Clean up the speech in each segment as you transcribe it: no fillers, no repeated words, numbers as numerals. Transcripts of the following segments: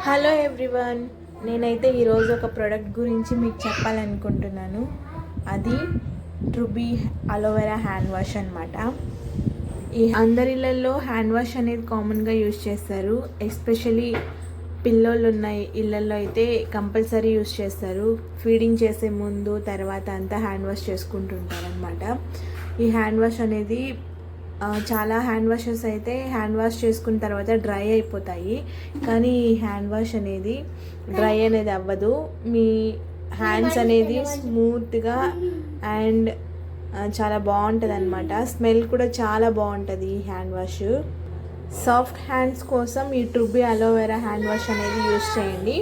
Hello everyone, నేనైతే ఈరోజు ఒక ప్రోడక్ట్ గురించి మీకు చెప్పాలనుకుంటున్నాను. అది ట్రూబీ అలోవెరా హ్యాండ్ వాష్ అనమాట. ఈ అందరిళ్ళల్లో హ్యాండ్ వాష్ అనేది కామన్గా యూజ్ చేస్తారు. ఎస్పెషలీ పిల్లోళ్ళు ఉన్న ఇళ్ళల్లో అయితే కంపల్సరీ యూజ్ చేస్తారు. ఫీడింగ్ చేసే ముందు తర్వాత అంతా హ్యాండ్ వాష్ చేసుకుంటుంటారు అనమాట. ఈ హ్యాండ్ వాష్ అనేది చాలా హ్యాండ్ వాషెస్ అయితే హ్యాండ్ వాష్ చేసుకున్న తర్వాత డ్రై అయిపోతాయి, కానీ ఈ హ్యాండ్ వాష్ అనేది డ్రై అనేది అవ్వదు. మీ హ్యాండ్స్ అనేది స్మూత్గా అండ్ చాలా బాగుంటుంది అనమాట. స్మెల్ కూడా చాలా బాగుంటుంది ఈ హ్యాండ్ వాష్. సాఫ్ట్ హ్యాండ్స్ కోసం ఈ ట్రూబీ అలోవెరా హ్యాండ్ వాష్ అనేది యూజ్ చేయండి.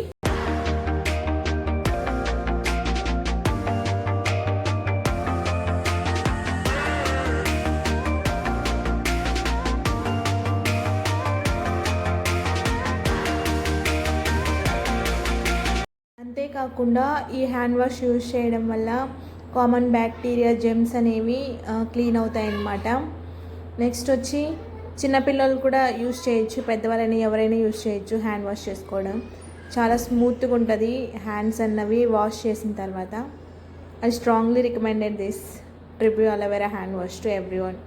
అంతేకాకుండా ఈ హ్యాండ్ వాష్ యూజ్ చేయడం వల్ల కామన్ బ్యాక్టీరియా జెమ్స్ అనేవి క్లీన్ అవుతాయి అన్నమాట. నెక్స్ట్ వచ్చి చిన్నపిల్లలు కూడా యూజ్ చేయొచ్చు, పెద్దవాళ్ళని ఎవరైనా యూజ్ చేయొచ్చు. హ్యాండ్ వాష్ చేసుకోవడం చాలా స్మూత్గా ఉంటుంది హ్యాండ్స్ అన్నవి వాష్ చేసిన తర్వాత. I strongly recommended this ట్రూబీ aloe vera hand wash to everyone.